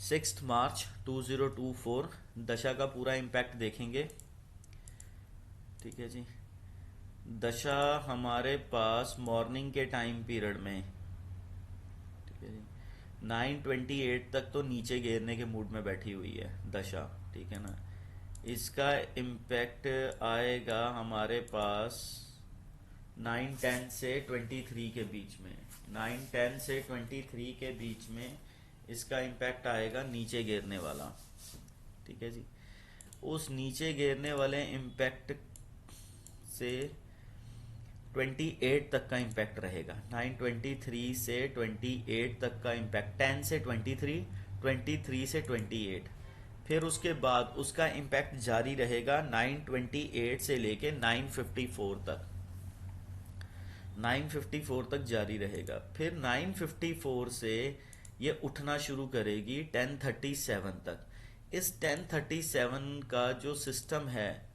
6 मार्च 2024 दशा का पूरा इम्पैक्ट देखेंगे। ठीक है जी। दशा हमारे पास मॉर्निंग के टाइम पीरियड में, ठीक है जी, 9:28 तक तो नीचे गिरने के मूड में बैठी हुई है दशा। ठीक है ना। इसका इम्पैक्ट आएगा हमारे पास 9:10 से 23 के बीच में। 9:10 से 23 के बीच में इसका इम्पैक्ट आएगा नीचे गिरने वाला। ठीक है जी। उस नीचे गिरने वाले इम्पैक्ट से 28 तक का इम्पैक्ट रहेगा। 9:23 से 28 तक का इम्पैक्ट, 10 से 23, 23 से 28। फिर उसके बाद उसका इम्पैक्ट जारी रहेगा 9:28 से लेके 9:54 तक। 9:54 तक जारी रहेगा। फिर 9:54 से ये उठना शुरू करेगी 10:37 तक। इस 10:37 का जो सिस्टम है,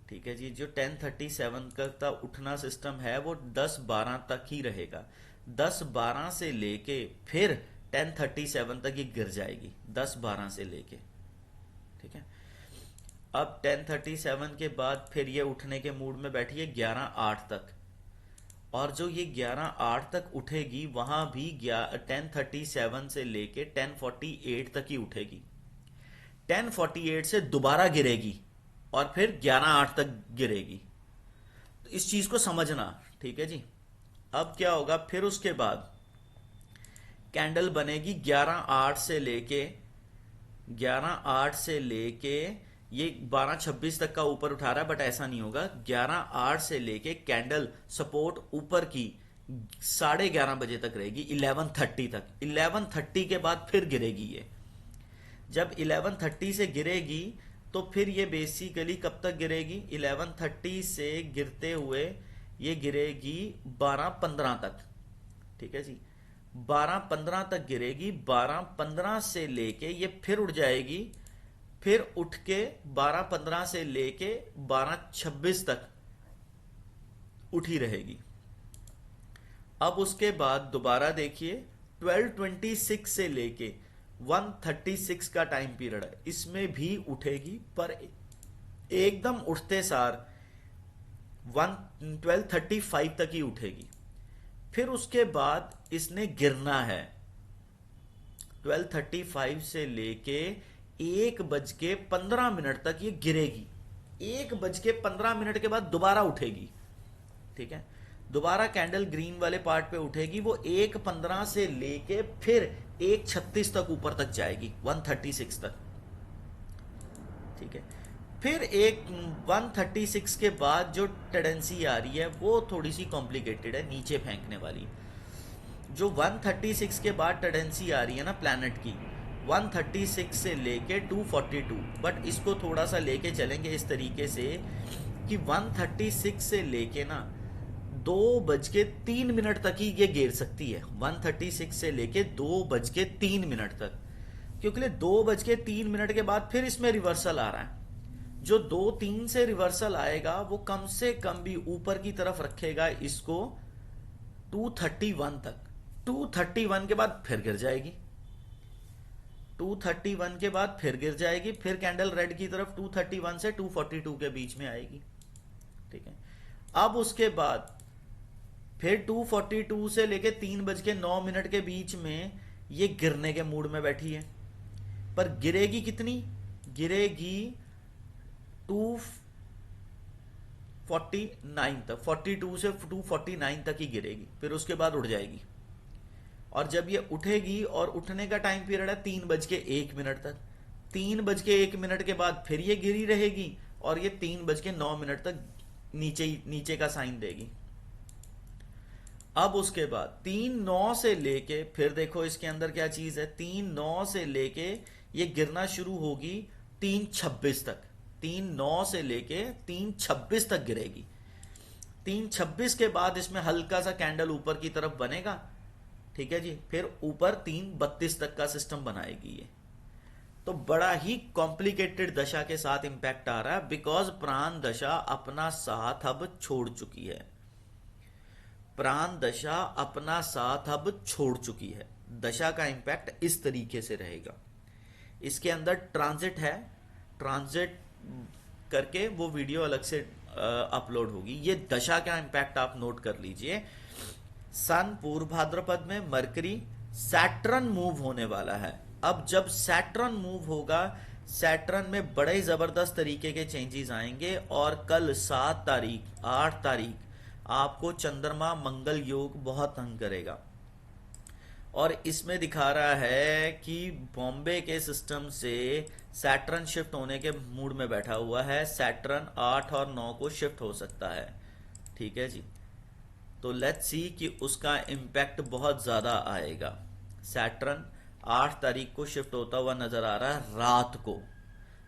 ठीक है जी, जो 10:37 का उठना सिस्टम है वो 10:12 तक ही रहेगा। 10:12 से लेके फिर 10:37 तक ये गिर जाएगी, 10:12 से लेके। ठीक है। अब 10:37 के बाद फिर ये उठने के मूड में बैठी है 11:08 तक, और जो ये 11:08 तक उठेगी वहां भी 10:37 से लेके 10:48 तक ही उठेगी। 10:48 से दोबारा गिरेगी और फिर 11:08 तक गिरेगी। तो इस चीज को समझना। ठीक है जी। अब क्या होगा, फिर उसके बाद कैंडल बनेगी 11:08 से लेके ये 12:26 तक का ऊपर उठा रहा है, बट ऐसा नहीं होगा। 11:08 से लेके कैंडल सपोर्ट ऊपर की 11:30 बजे तक रहेगी, 11:30 तक। 11:30 के बाद फिर गिरेगी ये। जब 11:30 से गिरेगी तो फिर ये बेसिकली कब तक गिरेगी, 11:30 से गिरते हुए ये गिरेगी 12:15 तक। ठीक है जी। 12:15 तक गिरेगी। 12:15 से लेके ये फिर उठ जाएगी, फिर उठ के 12:15 से लेके 12:26 तक उठी रहेगी। अब उसके बाद दोबारा देखिए 12:26 से लेके 1:36 का टाइम पीरियड है, इसमें भी उठेगी, पर एकदम उठते सार 12:35 तक ही उठेगी। फिर उसके बाद इसने गिरना है 12:35 से लेके 1:15 तक ये गिरेगी। 1:15 के बाद दोबारा उठेगी। ठीक है। दोबारा कैंडल ग्रीन वाले पार्ट पे उठेगी, वो 1:15 से लेके फिर 1:36 तक ऊपर तक जाएगी, 1:36 तक। ठीक है। फिर 1:36 के बाद जो टेंडेंसी आ रही है वो थोड़ी सी कॉम्प्लिकेटेड है, नीचे फेंकने वाली। जो 1:36 के बाद टेंडेंसी आ रही है ना प्लैनेट की, 1:36 से लेके 2:42, बट इसको थोड़ा सा लेके चलेंगे इस तरीके से कि 1:36 से लेके ना 2:03 तक ही ये गिर सकती है। 1:36 से लेके 2:03 तक, क्योंकि 2:03 के बाद फिर इसमें रिवर्सल आ रहा है। जो 2-3 से रिवर्सल आएगा वो कम से कम भी ऊपर की तरफ रखेगा इसको 2:31 तक। 2:31 के बाद फिर गिर जाएगी। 2:31 के बाद फिर गिर जाएगी। फिर कैंडल रेड की तरफ 2:31 से 2:42 के बीच में आएगी। ठीक है। अब उसके बाद फिर 2:42 से लेके 3:09 के बीच में ये गिरने के मूड में बैठी है, पर गिरेगी कितनी, गिरेगी 2:49 तक। 42 से 2:49 तक ही गिरेगी, फिर उसके बाद उठ जाएगी। और जब ये उठेगी, और उठने का टाइम पीरियड है 3:01 तक। 3:01 के बाद फिर ये गिरी रहेगी, और ये 3:09 तक नीचे का साइन देगी। अब उसके बाद 3:09 से लेके फिर देखो इसके अंदर क्या चीज है, 3:09 से लेके ये गिरना शुरू होगी 3:26 तक। 3:09 से लेके 3:26 तक गिरेगी। 3:26 के बाद इसमें हल्का सा कैंडल ऊपर की तरफ बनेगा। ठीक है जी। फिर ऊपर 3:32 तक का सिस्टम बनाएगी ये। तो बड़ा ही कॉम्प्लिकेटेड दशा के साथ इंपैक्ट आ रहा है, बिकॉज प्राण दशा अपना साथ अब छोड़ चुकी है। प्राण दशा अपना साथ अब छोड़ चुकी है। दशा का इम्पैक्ट इस तरीके से रहेगा। इसके अंदर ट्रांजिट है, ट्रांजिट करके वो वीडियो अलग से अपलोड होगी। ये दशा का इम्पैक्ट आप नोट कर लीजिए। सन पूर्व भाद्रपद में, मरकरी, सैटर्न मूव होने वाला है। अब जब सैटर्न मूव होगा, सैटर्न में बड़े ही जबरदस्त तरीके के चेंजेस आएंगे और कल 7 तारीख 8 तारीख आपको चंद्रमा मंगल योग बहुत तंग करेगा। और इसमें दिखा रहा है कि बॉम्बे के सिस्टम से सैटर्न शिफ्ट होने के मूड में बैठा हुआ है। सैटर्न 8 और 9 को शिफ्ट हो सकता है। ठीक है जी, तो लेट्स सी कि उसका इम्पैक्ट बहुत ज़्यादा आएगा। सैटर्न 8 तारीख को शिफ्ट होता हुआ नजर आ रहा है रात को,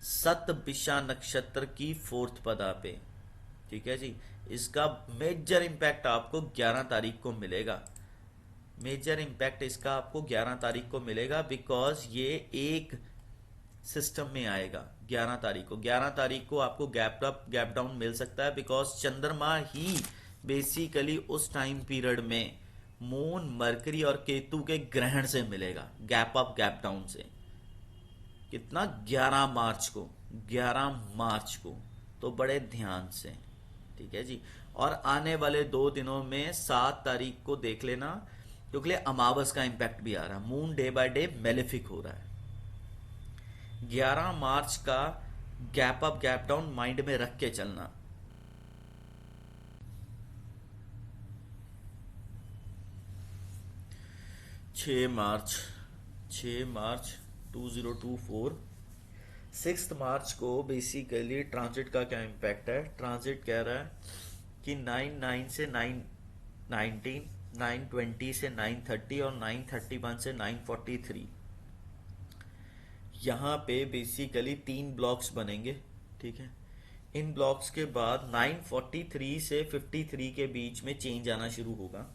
सतभिषा नक्षत्र की 4th पदा पे। ठीक है जी, इसका मेजर इम्पैक्ट आपको 11 तारीख को मिलेगा। मेजर इम्पैक्ट इसका आपको 11 तारीख को मिलेगा, बिकॉज ये एक सिस्टम में आएगा 11 तारीख को। 11 तारीख को आपको गैप अप गैप डाउन मिल सकता है, बिकॉज चंद्रमा ही बेसिकली उस टाइम पीरियड में मून, मरकरी और केतु के ग्रहण से मिलेगा, गैप अप गैप डाउन से। कितना? 11 मार्च को, 11 मार्च को। तो बड़े ध्यान से, ठीक है जी। और आने वाले 2 दिनों में 7 तारीख को देख लेना, क्योंकि अमावस का इंपैक्ट भी आ रहा है। Moon day by day malefic हो रहा है। 11 मार्च का gap up gap down mind में रख के चलना। छह मार्च 2024। 6 मार्च को बेसिकली ट्रांजिट का क्या इम्पैक्ट है? ट्रांजिट कह रहा है कि 9 से 919, 920 से 930 और 931 से 943, यहाँ पे बेसिकली 3 ब्लॉक्स बनेंगे। ठीक है, इन ब्लॉक्स के बाद 943 से 53 के बीच में चेंज आना शुरू होगा।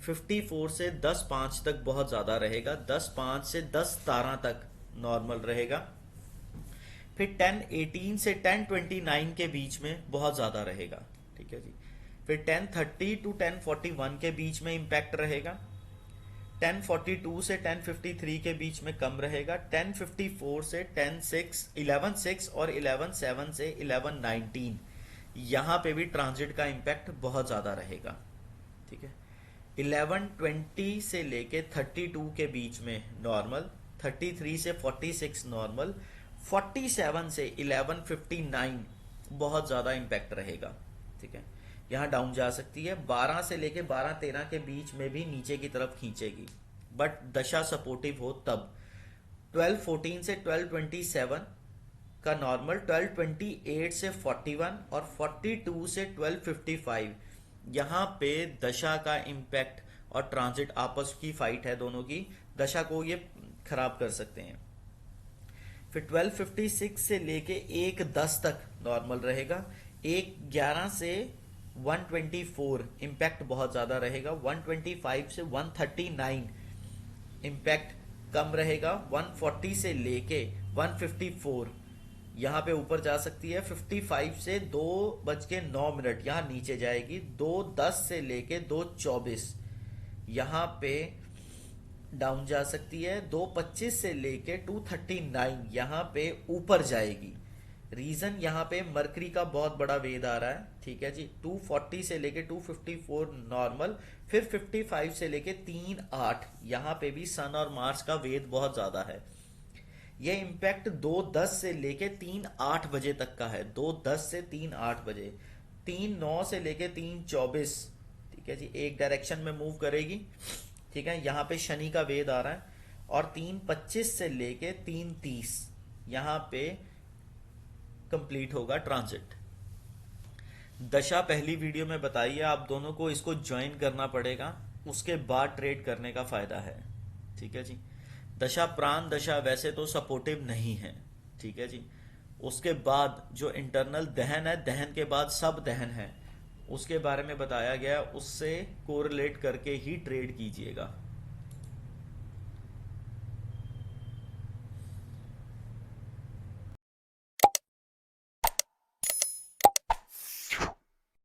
54 से 10-5 तक बहुत ज़्यादा रहेगा, 10-5 से 10-17 तक नॉर्मल रहेगा। फिर 10-18 से 10-29 के बीच में बहुत ज़्यादा रहेगा। ठीक है जी। फिर 10-30 टू 10-41 के बीच में इम्पैक्ट रहेगा। 10-42 से 10-53 के बीच में कम रहेगा। 10-54 से 10-6, 11-6 और 11-7 से 11-19, यहाँ पे भी ट्रांजिट का इम्पैक्ट बहुत ज़्यादा रहेगा। ठीक है, 11-20 से लेके 32 के बीच में नॉर्मल, 33 से 46 नॉर्मल, 47 से 11-59 बहुत ज़्यादा इम्पैक्ट रहेगा। ठीक है, यहाँ डाउन जा सकती है। 12 से लेके 12-13 के बीच में भी नीचे की तरफ खींचेगी, बट दशा सपोर्टिव हो तब। 12-14 से 12-27 का नॉर्मल, 12-28 से 41 और 42 से 12-55, यहाँ पे दशा का इम्पैक्ट और ट्रांजिट आपस की फाइट है, दोनों की दशा को ये खराब कर सकते हैं। फिर 12:56 से लेके 1:10 तक नॉर्मल रहेगा। 1:11 से 124 इम्पैक्ट बहुत ज़्यादा रहेगा। 125 से 139 इम्पैक्ट कम रहेगा। 140 से लेके 154 यहाँ पे ऊपर जा सकती है। 55 से 2:09 यहाँ नीचे जाएगी। 2:10 से लेके 2:24 यहाँ पे डाउन जा सकती है। 2:25 से लेके 2:39 यहाँ पे ऊपर जाएगी। रीजन यहाँ पे मरकरी का बहुत बड़ा वेद आ रहा है। ठीक है जी, 240 से लेके 254 नॉर्मल, फिर 55 से लेके 3:8 यहाँ पे भी सन और मार्स का वेद बहुत ज्यादा है। ये इम्पैक्ट 2:10 से लेके 3:08 बजे तक का है। 2:10 से 3:08 बजे, 3:09 से लेके 3:24। ठीक है जी, एक डायरेक्शन में मूव करेगी। ठीक है, यहाँ पे शनि का वेद आ रहा है। और 3:25 से लेके 3:30 यहाँ पे कंप्लीट होगा ट्रांजिट। दशा पहली वीडियो में बताई है, आप दोनों को इसको ज्वाइन करना पड़ेगा, उसके बाद ट्रेड करने का फायदा है। ठीक है जी, दशा प्राण दशा वैसे तो सपोर्टिव नहीं है। ठीक है जी, उसके बाद जो इंटरनल दहन है, दहन के बाद सब दहन है, उसके बारे में बताया गया, उससे कोरिलेट करके ही ट्रेड कीजिएगा।